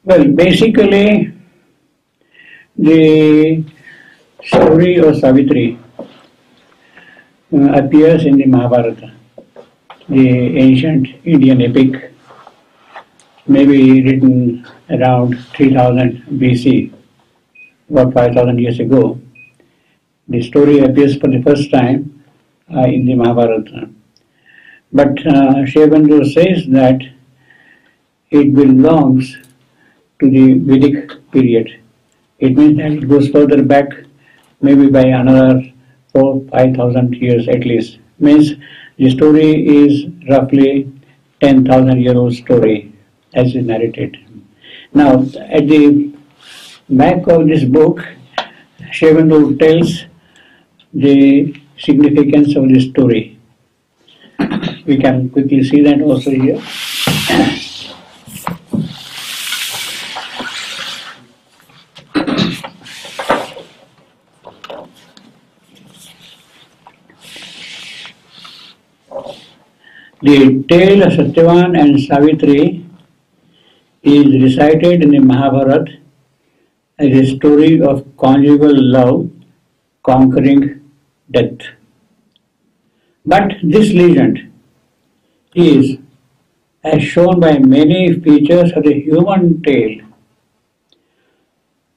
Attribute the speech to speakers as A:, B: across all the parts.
A: Well, basically, the story of Savitri appears in the Mahabharata, the ancient Indian epic, maybe written around 3000 BC, about 5000 years ago. The story appears for the first time in the Mahabharata. But Shevendra says that it belongs to the Vedic period. It means that it goes further back, maybe by another 4,000-5,000 years at least. Means the story is roughly 10,000-year-old story as is narrated. Now, at the back of this book, Shevendra tells the significance of this story. We can quickly see that also here. The tale of Satyavan and Savitri is recited in the Mahabharata as a story of conjugal love conquering death. But this legend is, as shown by many features of the human tale,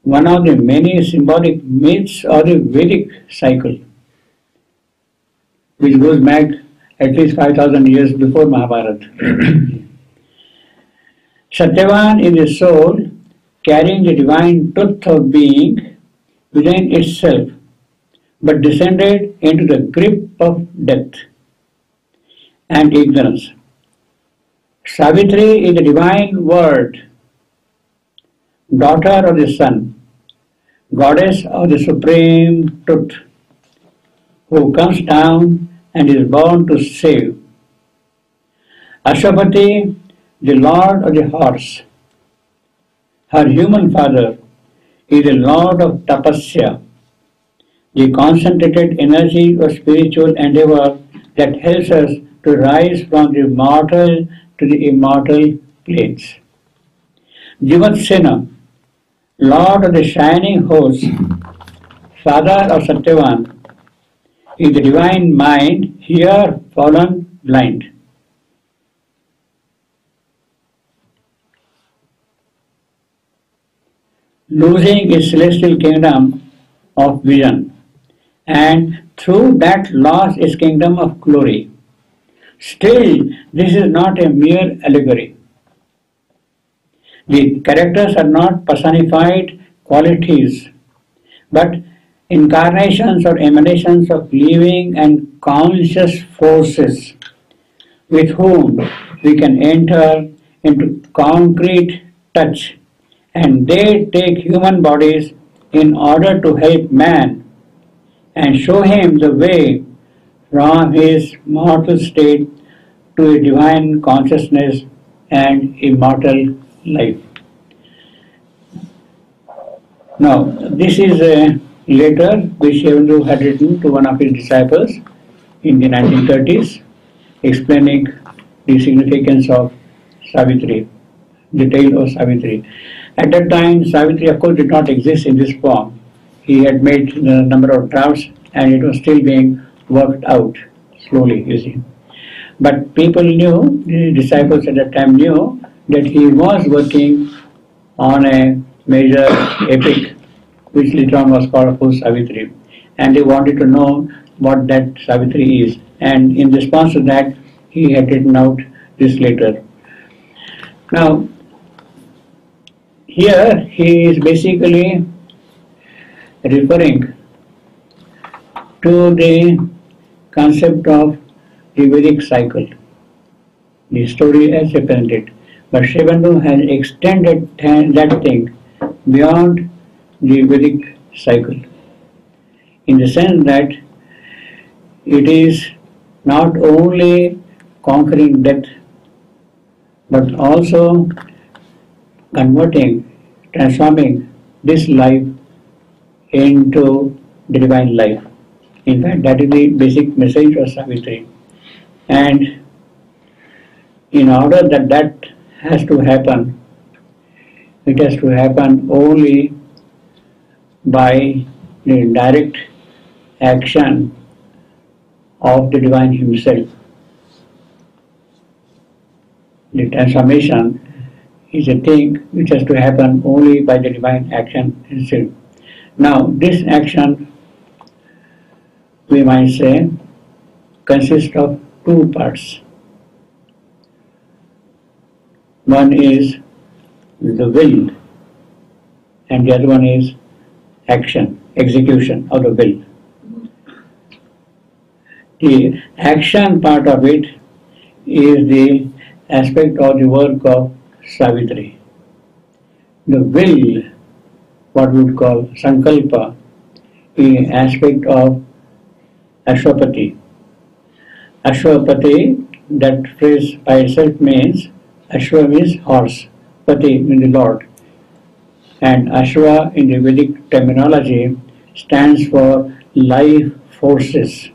A: one of the many symbolic myths of the Vedic cycle, which goes back at least 5,000 years before Mahabharata. Satyavan is the soul carrying the divine truth of being within itself, but descended into the grip of death and ignorance. Savitri is the divine word, daughter of the sun, goddess of the supreme truth, who comes down and is born to save. Ashwapati, the lord of the horse, her human father, is the lord of tapasya, the concentrated energy of spiritual endeavor that helps us to rise from the mortal to the immortal planes. Jivatsena, lord of the shining host, father of Satyavan, is the divine mind here fallen blind. Losing its celestial kingdom of vision, and through that lost its kingdom of glory. Still, this is not a mere allegory. The characters are not personified qualities, but incarnations or emanations of living and conscious forces with whom we can enter into concrete touch, and they take human bodies in order to help man and show him the way from his mortal state to a divine consciousness and immortal life. Now, this is a letter which Shevendra had written to one of his disciples in the 1930s, explaining the significance of Savitri, the tale of Savitri. At that time, Savitri, of course, did not exist in this form. He had made a number of drafts and it was still being worked out slowly, you see. But people knew, the disciples at that time knew, that he was working on a major epic, which later on was called Savitri. And they wanted to know what that Savitri is. And in response to that, he had written out this letter. Now, here he is basically referring to the concept of the Vedic cycle, the story as represented. But Shevendra has extended that thing beyond the Vedic cycle, in the sense that it is not only conquering death, but also converting, transforming this life into the divine life. In fact, that is the basic message of Savitri. And in order that that has to happen, It has to happen only by the direct action of the divine himself. The transformation is a thing which has to happen only by the divine action itself. Now, this action, we might say, consists of two parts. One is the will, and the other one is action, execution of the will. The action part of it is the aspect of the work of Savitri. The will, what we would call sankalpa, is an aspect of Ashwapati. Ashwapati, that phrase by itself means, Ashwa means horse, Pati means the Lord. And Ashwa in the Vedic terminology stands for life forces.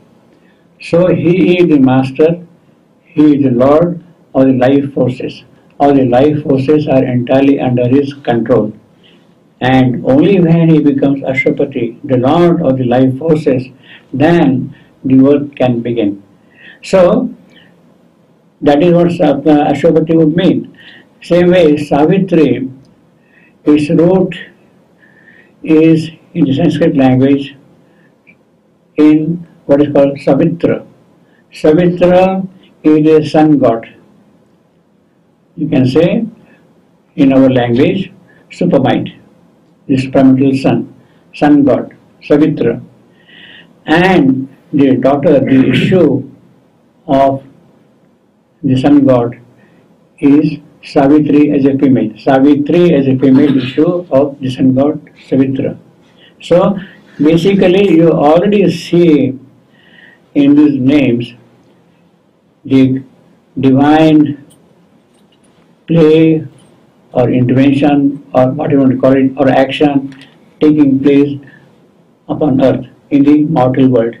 A: So he is the master, he is the Lord of the life forces. All the life forces are entirely under his control. And only when he becomes Ashwapati, the Lord of the life forces, then the work can begin. So, that is what Ashwapati would mean. Same way, Savitri, its root is in the Sanskrit language in what is called Savitra. Savitra is a sun god. You can say in our language, supermind, the supramental sun god, Savitra. And the daughter, the issue of the sun god is Savitri as a female. Savitri as a female issue of the sun god Savitra. So basically you already see in these names the divine play or intervention or what you want to call it, or action taking place upon earth in the mortal world.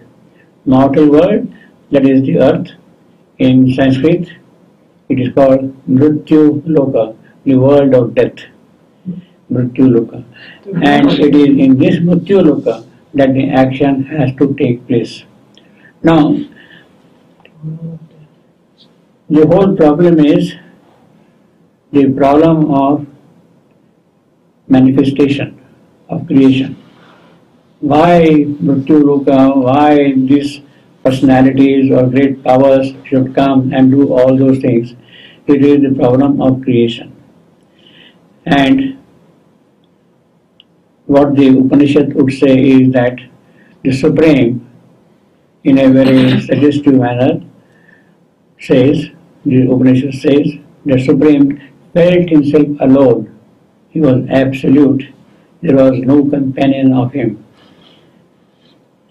A: Mortal world, that is the earth. In Sanskrit, it is called Mrityu Loka, the world of death. Mrityu Loka. And it is in this Mrityu Loka that the action has to take place. Now, the whole problem is the problem of manifestation, of creation. Why Mrityu Loka, why these personalities or great powers should come and do all those things? It is the problem of creation. And what the Upanishad would say is that the Supreme, in a very suggestive manner, says, the Upanishad says, the Supreme felt himself alone. He was absolute. There was no companion of him.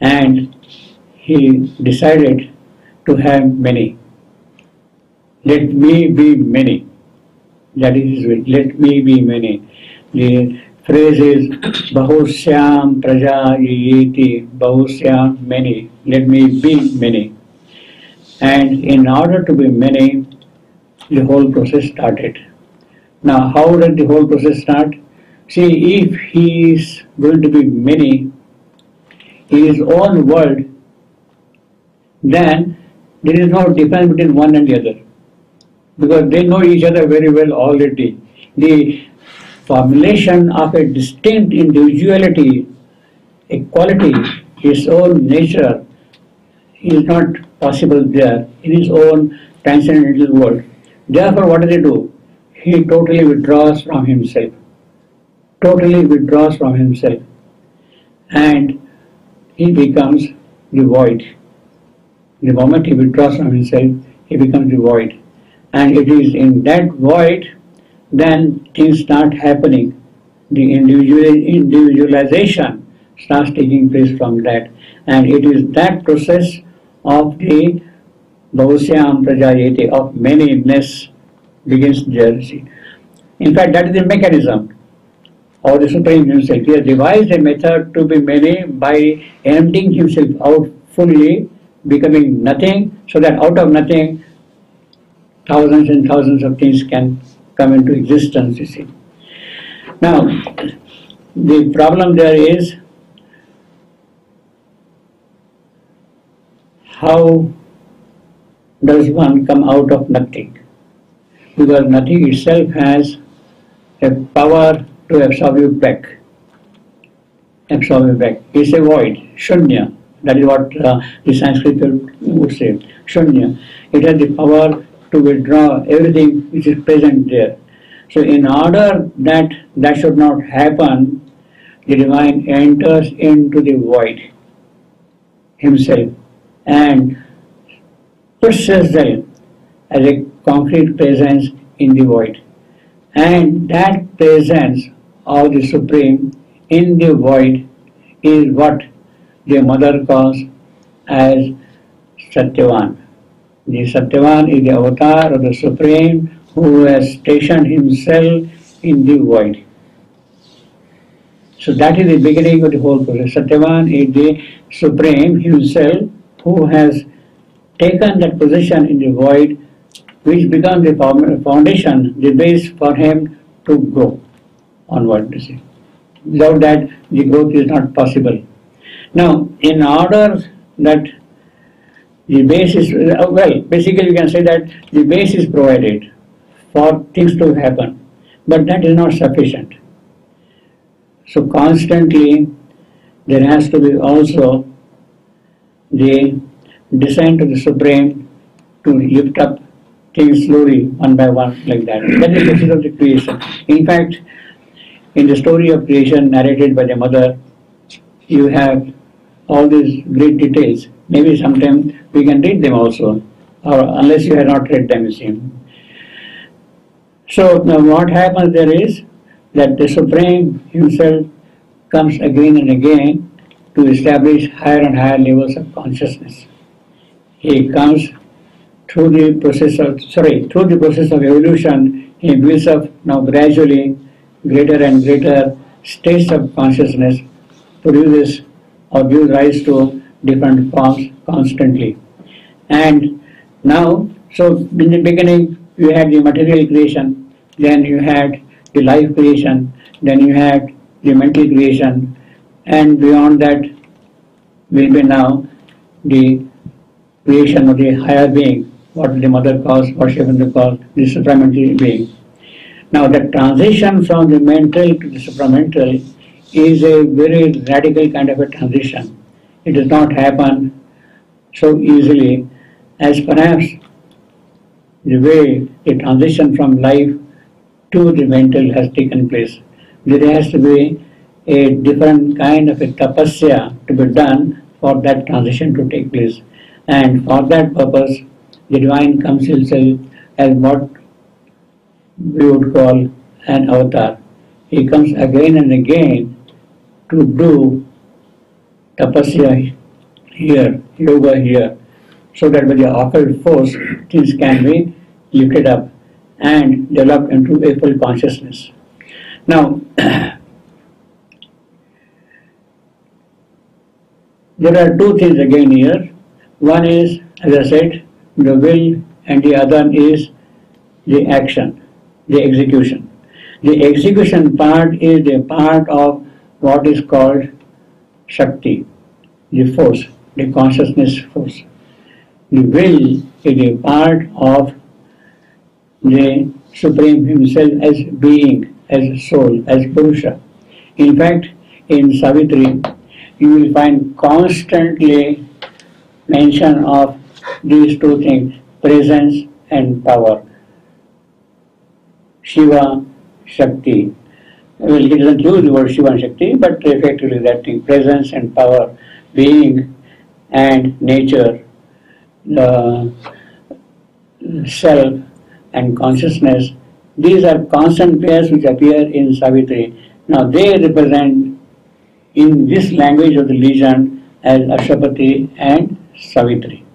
A: And he decided to have many. Let me be many. That is his will. Let me be many. The phrase is Bahusyam Praja Yeti. Bahusyam many. Let me be many. And in order to be many, the whole process started. Now, how did the whole process start? See, if he is going to be many in his own world, then there is no difference between one and the other, because they know each other very well already. The formulation of a distinct individuality, a quality, his own nature, is not possible there in his own transcendental world. Therefore, what does he do? He totally withdraws from himself. Totally withdraws from himself. And he becomes the void. The moment he withdraws from himself, he becomes the void. And it is in that void, then things start happening. The individualization starts taking place from that. And it is that process of the Bahusyam Prajayate, of manyness, begins there. In fact, that is the mechanism of the Supreme himself. He has devised a method to be many by emptying himself out fully, becoming nothing, so that out of nothing, thousands and thousands of things can come into existence, you see. Now, the problem there is how does one come out of nothing? Because nothing itself has a power to absorb you back. Absorb you back. It's a void, shunya. That is what the Sanskrit would say, shunya. It has the power to withdraw everything which is present there. So in order that that should not happen, the divine enters into the void himself and puts himself as a concrete presence in the void. And that presence of the Supreme in the void is what the mother calls as Satyavan. The Satyavan is the avatar of the Supreme who has stationed himself in the void. So that is the beginning of the whole process. Satyavan is the Supreme himself who has taken that position in the void, which becomes the foundation, the base for him to go onward. Without that, the growth is not possible. Now, in order that the base is, well, basically we can say that the base is provided for things to happen, but that is not sufficient. So constantly there has to be also the descent of the Supreme to lift up things slowly, one by one, like that. That is the process of the creation. In fact, in the story of creation narrated by the mother, you have all these great details. Maybe sometime we can read them also, or unless you have not read them, you see. So now what happens there is that the Supreme himself comes again and again to establish higher and higher levels of consciousness. He comes through the process of evolution. He builds up now gradually greater and greater states of consciousness, produces or gives rise to different forms constantly. And now, so in the beginning you had the material creation, then you had the life creation, then you had the mental creation, and beyond that will be now the creation of the higher being, what the mother calls, what Shivananda calls the supramental being. Now the transition from the mental to the supramental is a very radical kind of a transition. It does not happen so easily as perhaps the way the transition from life to the mental has taken place. There has to be a different kind of a tapasya to be done for that transition to take place. And for that purpose, the divine comes himself as what we would call an avatar. He comes again and again to do tapasya here, yoga here, so that with the occult force things can be lifted up and developed into a full consciousness. Now, there are two things again here. One is, as I said, the will, and the other is the action, the execution. The execution part is the part of what is called Shakti, the force, the consciousness force. The will is a part of the Supreme himself as being, as soul, as Purusha. In fact, in Savitri, you will find constantly mention of these two things, presence and power. Shiva, Shakti. Well, he doesn't use the word Shiva and Shakti, but effectively that thing, presence and power, being and nature, the self and consciousness. These are constant pairs which appear in Savitri. Now they represent in this language of the legend as Ashwapati and Savitri.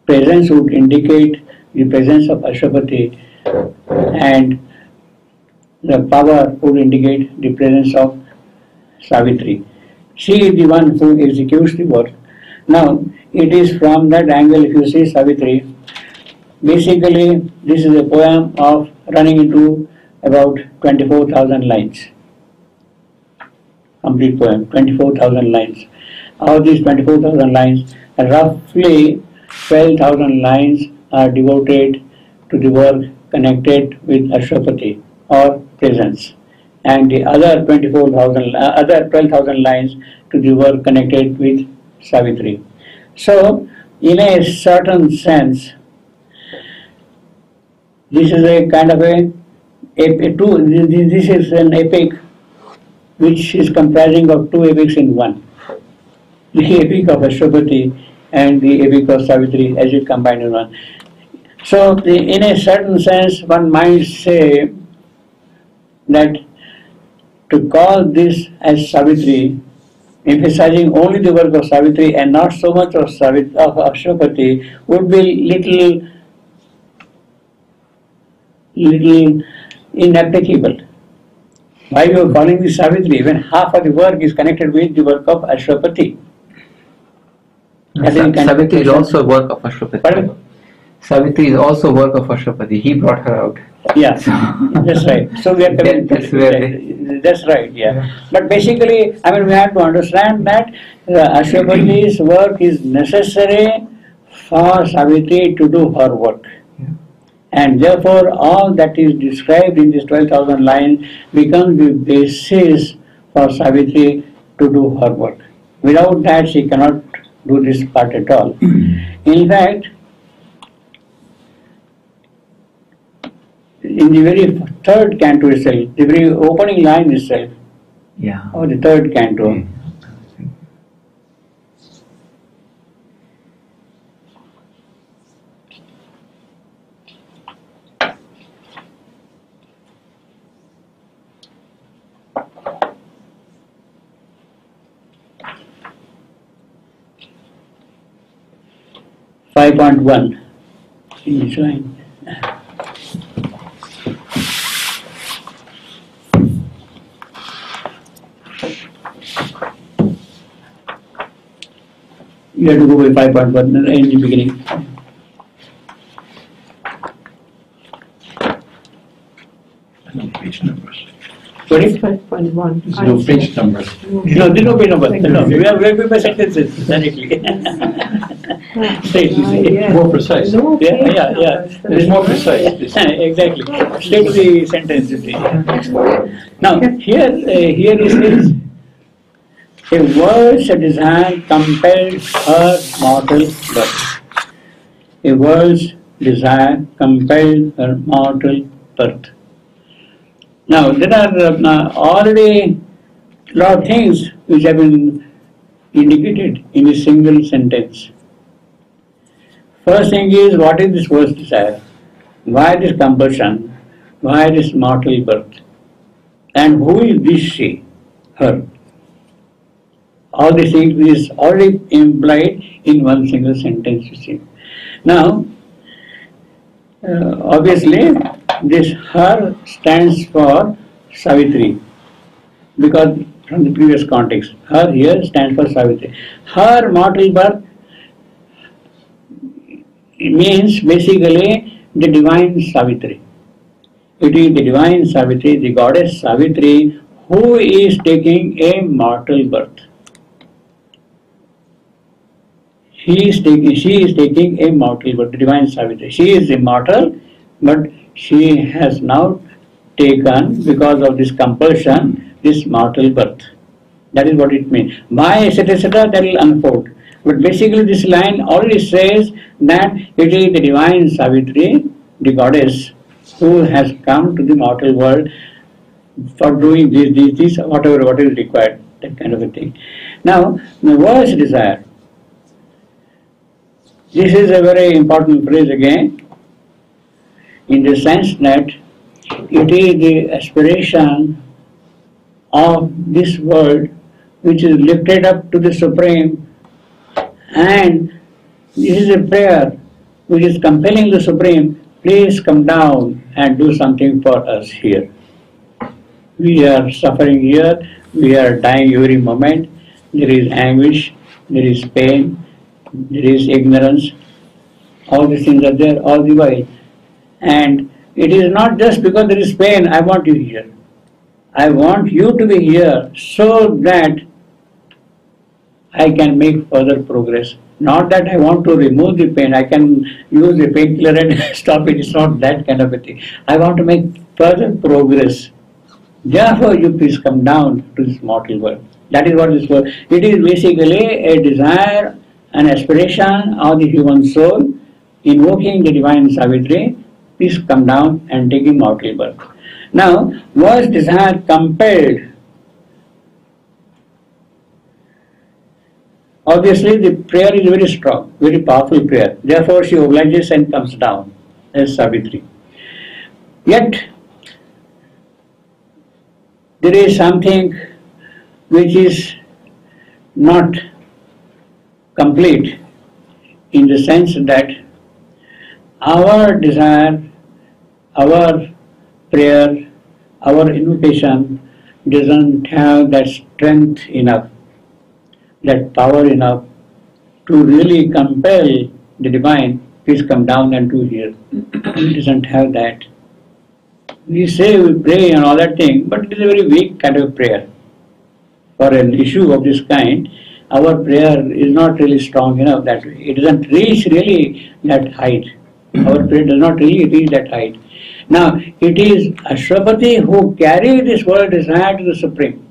A: Presence would indicate the presence of Ashwapati, and the power would indicate the presence of Savitri. She is the one who executes the work. Now, it is from that angle, if you see Savitri, basically this is a poem of running into about 24,000 lines. Complete poem, 24,000 lines. Of these 24,000 lines, roughly 12,000 lines are devoted to the work connected with Ashwapati or presence, and the other 12,000 lines to the work connected with Savitri. So, in a certain sense, this is a kind of this is an epic which is comprising of two epics in one. The epic of Ashwapati and the epic of Savitri as it combined in one. So, in a certain sense, one might say that to call this as Savitri, emphasizing only the work of Savitri and not so much of Ashwapati, would be little inapplicable. Why you are calling this Savitri when half of the work is connected with the work of Ashwapati?
B: Savitri is also a work of Ashwapati.
A: Pardon?
B: Savitri is also a work of Ashwapati. He brought her out.
A: Yeah, that's right. So we are coming. That's right. Yeah. But basically, I mean, we have to understand that Ashwapati's work is necessary for Savitri to do her work. And therefore, all that is described in these 12,000 lines becomes the basis for Savitri to do her work. Without that, she cannot do this part at all. In fact, in the very third canto itself, the very opening line itself, of the third canto, Five point one in this line. You have to go with 5.1 in the beginning.
C: No page numbers.
A: Sorry?
D: 5.1.
C: There's no page numbers.
A: No, there's no page number. No, we are by sentences directly. Straight to the
C: More precise.
D: No
A: yeah,
D: page
A: yeah, yeah.
D: numbers.
C: It's more precise.
A: Exactly. Straight to the sentence. You see. Now, here is this. A world's desire compelled her mortal birth. A world's desire compelled her mortal birth. Now, there are already a lot of things which have been indicated in a single sentence. First thing is, what is this world's desire? Why this compulsion? Why this mortal birth? And who is this she? Her. All these things is already implied in one single sentence, you see. Now, obviously, this her stands for Savitri, because from the previous context, her here stands for Savitri. Her mortal birth means basically the divine Savitri. It is the divine Savitri, the goddess Savitri, who is taking a mortal birth. She is taking a mortal birth, the divine Savitri. She is immortal, but she has now taken, because of this compulsion, this mortal birth. That is what it means. Why, etc., that will unfold. But basically this line already says that it is the divine Savitri, the goddess, who has come to the mortal world for doing this, whatever is required, that kind of a thing. Now, the world's desire. This is a very important phrase again, in the sense that it is the aspiration of this world which is lifted up to the Supreme, and this is a prayer which is compelling the Supreme, please come down and do something for us here. We are suffering here, we are dying every moment, there is anguish, there is pain, there is ignorance, all these things are there all the while. And It is not just because there is pain, I want you here. I want you to be here so that I can make further progress. Not that I want to remove the pain, I can use the painkiller and stop it. It's not that kind of a thing. I want to make further progress. Therefore, you please come down to this mortal world. That is what this world. It is basically a desire, an aspiration of the human soul, invoking the divine Savitri. Please come down and take a mortal birth. Now, was desire compelled? Obviously, the prayer is very strong, very powerful prayer. Therefore, she obliges and comes down as Savitri. Yet, there is something which is not complete in the sense that our desire, our prayer, our invocation doesn't have that strength enough, that power enough to really compel the divine, please come down and do here. It doesn't have that. We say we pray and all that thing, but it is a very weak kind of prayer. For an issue of this kind, our prayer is not really strong enough that way. It doesn't reach really that height. Our prayer does not really reach that height. Now, it is Ashwapati who carries this world desire to the Supreme.